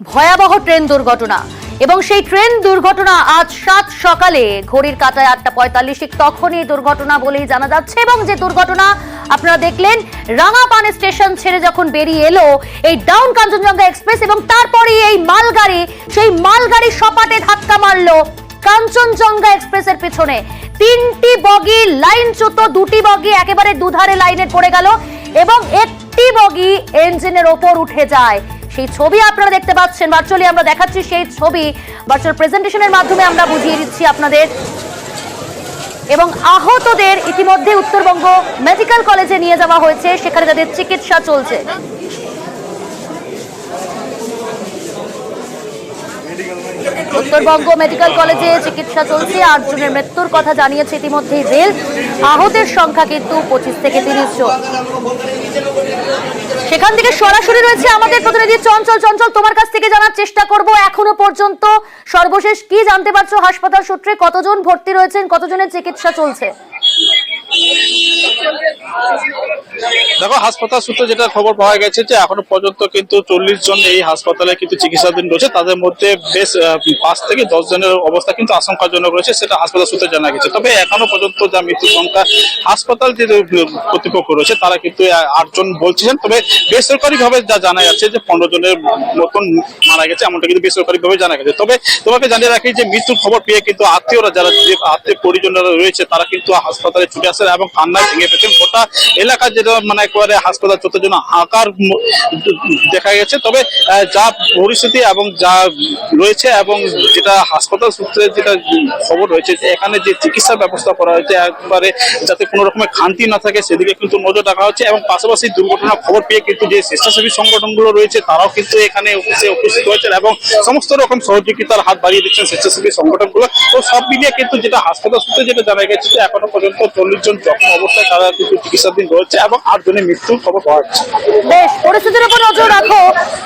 ভয়াবহ ট্রেন দুর্ঘটনা এবং সেই ট্রেন দুর্ঘটনা আজ 7 সকালে ঘড়ির কাঁটায় 8:45 ঠিক তখনই দুর্ঘটনা বলেই জানা যাচ্ছে। এবং যে দুর্ঘটনা আপনারা দেখলেন, রাঙাপানি স্টেশন ছেড়ে যখন বেরিয়ে এলো এই ডাউন কাঞ্চনজঙ্ঘা এক্সপ্রেস এবং তারপরেই এই মালগাড়ি, সেই মালগাড়ি সপাটে ধাক্কা মারলো কাঞ্চনজঙ্ঘা এক্সপ্রেসের পিছনে। 3টি বগি লাইনচ্যুত, 2টি বগি একেবারে দুধারে লাইনে পড়ে গেল এবং একটি বগি ইঞ্জিনের ওপর উঠে যায়। সেই ছবি আপনারা দেখতে পাচ্ছেন, ভার্চুয়ালি আমরা দেখাচ্ছি সেই ছবি, ভার্চুয়াল প্রেজেন্টেশনের মাধ্যমে আমরা বুঝিয়ে দিচ্ছি আপনাদের। এবং আহতদের ইতিমধ্যে উত্তরবঙ্গ মেডিকেল কলেজে নিয়ে যাওয়া হয়েছে, সেখানে তাদের চিকিৎসা চলছে। উত্তরবঙ্গ মেডিকেল কলেজে চিকিৎসা চলছে। 8 জনের মৃত্যুর কথা জানিয়েছে ইতিমধ্যেই রেল। আহতের সংখ্যা কিন্তু 25 থেকে 30 জন। সেখান থেকে সরাসরি রয়েছে আমাদের প্রতিনিধি চঞ্চল। চঞ্চল, তোমার কাছ থেকে জানার চেষ্টা করব এখনো পর্যন্ত সর্বশেষ কি জানতে পারছো হাসপাতাল সূত্রে? কতজন ভর্তি রয়েছেন, কতজনের চিকিৎসা চলছে? দেখো, হাসপাতাল সূত্রে যেটা খবর পাওয়া গেছে যে এখনো পর্যন্ত কিন্তু 40 জন এই হাসপাতালে কিন্তু চিকিৎসাধীন রয়েছে। তাদের মধ্যে বেশ 5 থেকে 10 জনের অবস্থা কিন্তু আশঙ্কাজনক রয়েছে, সেটা হাসপাতাল সূত্রে জানা গেছে। তবে এখনো পর্যন্ত যা মৃত্যু সংখ্যা হাসপাতাল যে কর্তৃপক্ষ রয়েছে তারা কিন্তু 8 জন বলছেন। তবে বেসরকারি ভাবে যা জানা যাচ্ছে যে 15 জনের মতন মারা গেছে, এমনটা কিন্তু বেসরকারি ভাবে জানা গেছে। তবে তোমাকে জানিয়ে রাখি যে মৃত্যুর খবর পেয়ে কিন্তু আত্মীয়রা, যারা আত্মীয় পরিজনরা রয়েছে তারা কিন্তু হাসপাতালে ছুটে আসেন এবং কান্নায় ভেঙে পেয়েছেন। গোটা এলাকা যেটা মানে একেবারে হাসপাতাল চত্বরের জন্য আকার দেখা গেছে। তবে যা পরিস্থিতি এবং যা রয়েছে এবং যেটা হাসপাতাল সূত্রে যেটা খবর রয়েছে যে এখানে যে চিকিৎসা ব্যবস্থা করা হয়েছে একবারে যাতে কোনো রকমের খান্তি না থাকে সেদিকে কিন্তু নজর রাখা হচ্ছে। এবং পাশাপাশি দুর্ঘটনার খবর পেয়ে কিন্তু যে স্বেচ্ছাসেবী সংগঠনগুলো রয়েছে তারাও কিন্তু এখানে উপস্থিত হয়েছেন এবং সমস্ত রকম সহযোগিতার হাত বাড়িয়ে দিচ্ছেন স্বেচ্ছাসেবী সংগঠনগুলো। তো সব মিলিয়ে কিন্তু যেটা হাসপাতাল সূত্রে যেটা জানা গেছে যে এখনো পর্যন্ত 40 জন জখম অবস্থায় তারা কিন্তু চিকিৎসাধীন রয়েছে এবং 8 জনের মৃত্যুর খবর পাওয়া যাচ্ছে। বেশ, পরিস্থিতির উপর নজর রাখো,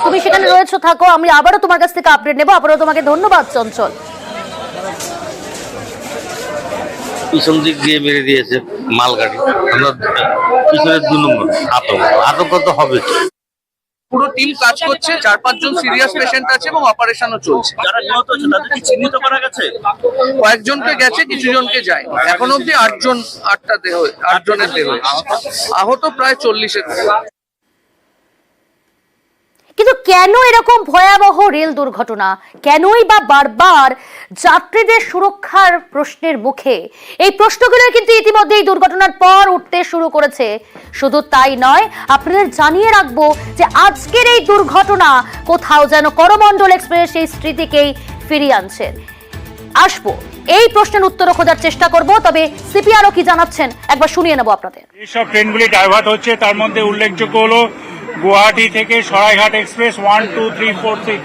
তুমি সেখানে রয়েছো, থাকো। আমি আবারও তোমার কাছ থেকে আপডেট নেব। আবারও তোমাকে ধন্যবাদ চঞ্চল। পিছন দিক দিয়ে মেরে দিয়েছে মালগাড়ি, আমরা পিছনের 2 নম্বর আতঙ্ক তো হবে। পুরো টিম কাজ করছে, 4-5 জন সিরিয়াস পেশেন্ট আছে এবং অপারেশনও চলছে। যারা নিহত হচ্ছে তাদের কি চিহ্নিত করা গেছে? কয়েকজনকে গেছে, কিছু জনকে যায়। এখন অব্দি 8 জনের দেহ। আহত প্রায় 40-এর। কিন্তু কেন এরকম ভয়াবহ রেল দুর্ঘটনা? কেনই বা বারবার যাত্রীদের সুরক্ষার প্রশ্নের মুখে? এই প্রশ্নগুলো কিন্তু ইতিমধ্যে এই দুর্ঘটনার পর উঠতে শুরু করেছে। শুধু তাই নয়, আপনাদের জানিয়ে রাখবো যে আজকের এই দুর্ঘটনা কোথাও যেন করমণ্ডল এক্সপ্রেস সেই স্মৃতিকেই ফিরিয়ে আনছে। আসবো এই প্রশ্নের উত্তর খোঁজার চেষ্টা করব। তবে সিপিআরও কি জানাচ্ছেন একবার শুনিয়ে নেব আপনাদের। এইসব ট্রেনগুলি ডাইভার্ট হচ্ছে, তার মধ্যে উল্লেখযোগ্য হলো গুয়াহাটি থেকে সরাইঘাট এক্সপ্রেস 1, 2, 3, 4, 6।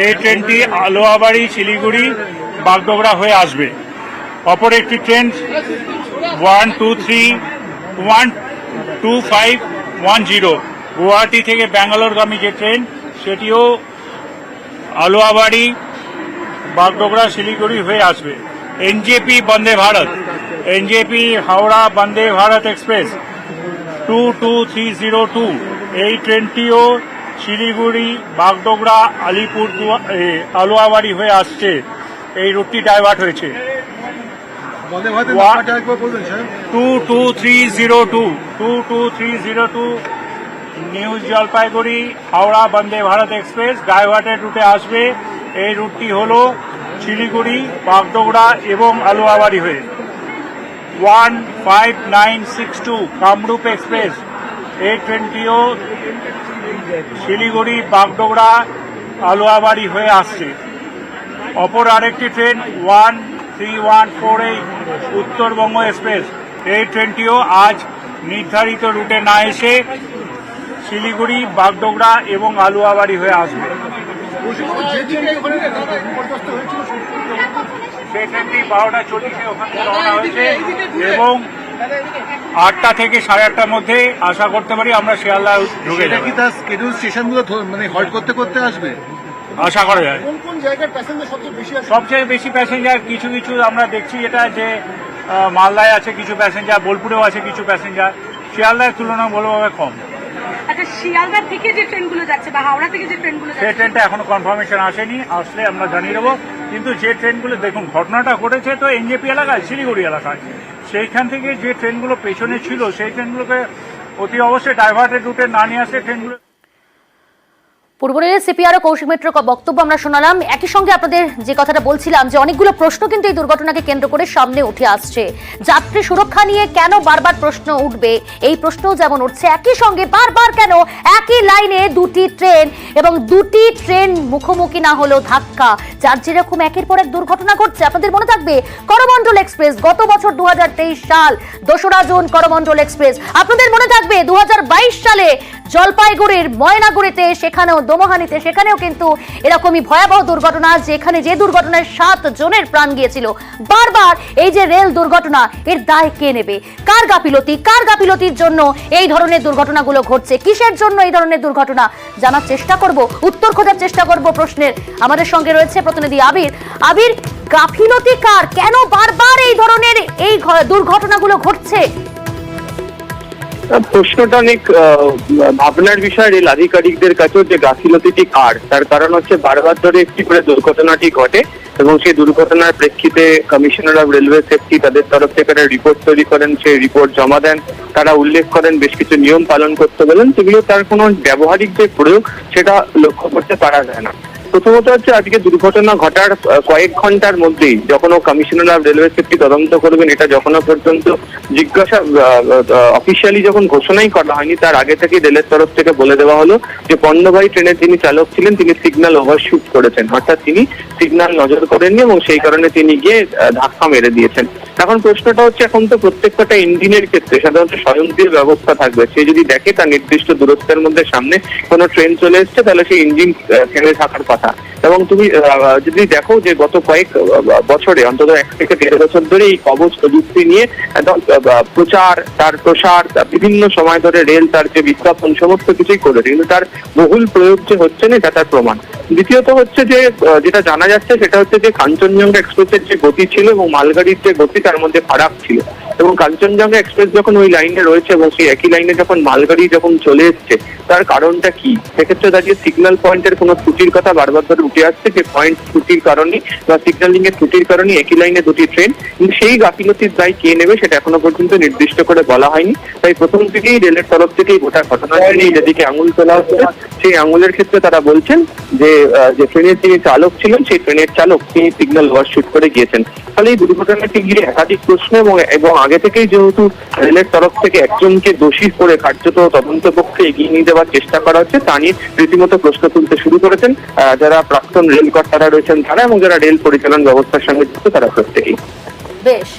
এই ট্রেনটি আলোয়াবাড়ি, শিলিগুড়ি, বাগডোগরা হয়ে আসবে। অপর একটি ট্রেন 1, 2, 3, 1, 2, 5, 1, 0 গুয়াহাটি থেকে ব্যাঙ্গালোরগামী যে ট্রেন সেটিও আলোয়াবাড়ি, বাগডোগরা, শিলিগুড়ি হয়ে আসবে। NJP Vande Bharat, NJP Howrah Vande Bharat express 22302, এই ট্রেনটিও শিলিগুড়ি, বাগডোগরা, আলিপুর, আলোয়াবাড়ি হয়ে আসছে। এই রুটটি ডাইভার্ট হয়েছে। 22302 new Jalpaiguri Howrah Vande Bharat express diverted রুটে আসবে। এই রুটটি হলো শিলিগুড়ি, বাগডোগরা এবং আলোয়াবাড়ি হয়ে। 15962 কামরূপ এক্সপ্রেস, এই ট্রেনটিও শিলিগুড়ি, বাগডোগরা, আলোয়াবাড়ি হয়ে আসছে। অপর আরেকটি ট্রেন 13148 উত্তরবঙ্গ এক্সপ্রেস, এই ট্রেনটিও আজ নির্ধারিত রুটে না এসে শিলিগুড়ি, বাগডোগরা এবং আলুয়াবাড়ি হয়ে আসবে। সেই ট্রেনটি 12:40 ওখান থেকে রওনা হয়েছে এবং 8টা থেকে 8:30টার মধ্যে আশা করতে পারি আমরা শিয়ালদা ঢুকে যাব। কি তার স্কেডিউল স্টেশনগুলো মানে হল্ট করতে করতে আসবে আশা করা যায়। কোন কোন জায়গার প্যাসেঞ্জার সবচেয়ে বেশি প্যাসেঞ্জার কিছু কিছু আমরা দেখছি এটা যে মালদায় আছে কিছু প্যাসেঞ্জার, বোলপুরেও আছে কিছু প্যাসেঞ্জার, শিয়ালদায় তুলনামূলকভাবে কম। আচ্ছা, শিয়ালদা থেকে যে ট্রেনগুলো যাচ্ছে বা হাওড়া থেকে যে ট্রেনগুলো সেই যাচ্ছে, ট্রেনটা এখনো কনফার্মেশন আসেনি, আসলে আমরা জানিয়ে দেবো। কিন্তু যে ট্রেনগুলো দেখুন ঘটনাটা ঘটেছে তো এনজেপি এলাকায়, শিলিগুড়ি এলাকায়, সেইখান থেকে যে ট্রেনগুলো পেছনে ছিল সেই ট্রেনগুলোকে অতি অবশ্যই ডাইভার্টেড রুটে না নিয়ে আসলে ট্রেনগুলো। পূর্ব রেলের সিপিআর ও কৌশিক মিত্র বক্তব্য আমরা শোনালাম। একই সঙ্গে আপনাদের যে কথাটা বলছিলাম যে অনেকগুলো প্রশ্ন কিন্তু এই দুর্ঘটনাকে কেন্দ্র করে সামনে উঠে আসছে। যাত্রী সুরক্ষা নিয়ে কেন বারবার প্রশ্ন উঠবে, এই প্রশ্নও যেমন উঠছে, একই সঙ্গে বারবার কেন একই লাইনে দুটি ট্রেন এবং দুটি ট্রেন মুখোমুখি না হলো ধাক্কা, যার যেরকম একের পর এক দুর্ঘটনা ঘটছে। আপনাদের মনে থাকবে করমণ্ডল এক্সপ্রেস গত বছর 2023 সাল 2রা জুন করমণ্ডল এক্সপ্রেস। আপনাদের মনে থাকবে 2022 সালে জলপাইগুড়ির ময়নাগুড়িতে, সেখানেও দমহানিতে, সেখানেও কিন্তু এরকমই ভয়াবহ দুর্ঘটনা, যেখানে যে দুর্ঘটনায় 7 জনের প্রাণ গিয়েছিল। বারবার এই যে রেল দুর্ঘটনা, এর দায় কে নেবে? কার গাফিলতি? কার গাফিলতির জন্য এই ধরনের দুর্ঘটনাগুলো ঘটছে? কিসের জন্য এই ধরনের দুর্ঘটনা? জানার চেষ্টা করব, উত্তর খোঁজার চেষ্টা করব প্রশ্নের। আমাদের সঙ্গে রয়েছে প্রতিনিধি আবির। আবির, গাফিলতি কার? কেন বারবার এই ধরনের এই দুর্ঘটনাগুলো ঘটছে? প্রশ্নটা অনেক ভাবনার বিষয় রেল আধিকারিকদের কাছেও, যে গাফিলতিটি কার। তার কারণ হচ্ছে বারবার ধরে একটি করে দুর্ঘটনাটি ঘটে এবং সেই দুর্ঘটনার প্রেক্ষিতে কমিশনার অফ রেলওয়ে সেফটি তাদের তরফ থেকে একটা রিপোর্ট তৈরি করেন, সেই রিপোর্ট জমা দেন। তারা উল্লেখ করেন বেশ কিছু নিয়ম পালন করতে বলেন, সেগুলো তার কোনো ব্যবহারিক যে প্রয়োগ সেটা লক্ষ্য করতে পারা যায় না। প্রথমত হচ্ছে আজকে দুর্ঘটনা ঘটার কয়েক ঘন্টার মধ্যেই যখন কমিশনার অফ রেলওয়ে সেফটি তদন্ত করবেন, এটা যখনও পর্যন্ত জিজ্ঞাসা অফিসিয়ালি যখন ঘোষণাই করা হয়নি, তার আগে থেকে রেলের তরফ থেকে বলে দেওয়া হলো যে পণ্যবাহী ট্রেনের যিনি চালক ছিলেন তিনি সিগন্যাল ওভারশুট করেছেন, অর্থাৎ তিনি সিগন্যাল নজর করেননি এবং সেই কারণে তিনি গিয়ে ধাক্কা মেরে দিয়েছেন। এখন প্রশ্নটা হচ্ছে, এখন তো প্রত্যেকটা ইঞ্জিনের ক্ষেত্রে সাধারণত স্বয়ংক্রিয় ব্যবস্থা থাকবে। সে যদি দেখে তার নির্দিষ্ট দূরত্বের মধ্যে সামনে কোনো ট্রেন চলে এসছে, তাহলে সেই ইঞ্জিন থেমে থাকার কথা। এবং তুমি যদি দেখো যে গত কয়েক বছরে, অন্তত 1 থেকে 1.5 বছর ধরে এই কবচ প্রযুক্তি নিয়ে একদম প্রচার, তার প্রসার, বিভিন্ন সময় ধরে রেল তার যে বিজ্ঞাপন সমস্ত কিছুই করেছে, কিন্তু তার বহুল প্রয়োগ যে হচ্ছে না এটা তার প্রমাণ। দ্বিতীয়ত হচ্ছে যে যেটা জানা যাচ্ছে সেটা হচ্ছে যে কাঞ্চনজঙ্ঘা এক্সপ্রেসের যে গতি ছিল এবং মালগাড়ির যে গতি তার মধ্যে ফারাক ছিল। এবং কাঞ্চনজঙ্ঘা এক্সপ্রেস যখন ওই লাইনে রয়েছে এবং সেই একই লাইনে যখন মালগাড়ি যখন চলে এসছে, তার কারণটা কি? সেক্ষেত্রে দাঁড়িয়ে সিগন্যাল পয়েন্টের কোনো ত্রুটির কথা বারবার ধরে উঠে আসছে, যে পয়েন্ট ত্রুটির কারণে বা সিগন্যালিং এর ত্রুটির কারণে একই লাইনে দুটি ট্রেন, কিন্তু সেই গাফিলতির দায় কে নেবে সেটা এখনো পর্যন্ত নির্দিষ্ট করে বলা হয়নি। তাই প্রথম থেকেই রেলের তরফ থেকেই গোটা ঘটনাটা নিয়ে যেদিকে আঙুল তোলা হচ্ছে, সেই আঙুলের ক্ষেত্রে তারা বলছেন যে ট্রেনের যিনি চালক ছিলেন সেই ট্রেনের চালক তিনি সিগন্যাল ওভারশুট করে গিয়েছেন। ফলে এই দুর্ঘটনাটি ঘিরে একাধিক প্রশ্ন এবং আগে থেকেই যেহেতু রেলের তরফ থেকে একজনকে দোষী করে কার্যত তদন্ত পক্ষে এগিয়ে নিয়ে যাওয়ার চেষ্টা করা হচ্ছে, তা নিয়ে রীতিমতো প্রশ্ন তুলতে শুরু করেছেন যারা প্রাক্তন রেল কর্তারা রয়েছেন তারা, এবং যারা রেল পরিচালন ব্যবস্থার সঙ্গে যুক্ত তারা প্রত্যেকেই। বেশ।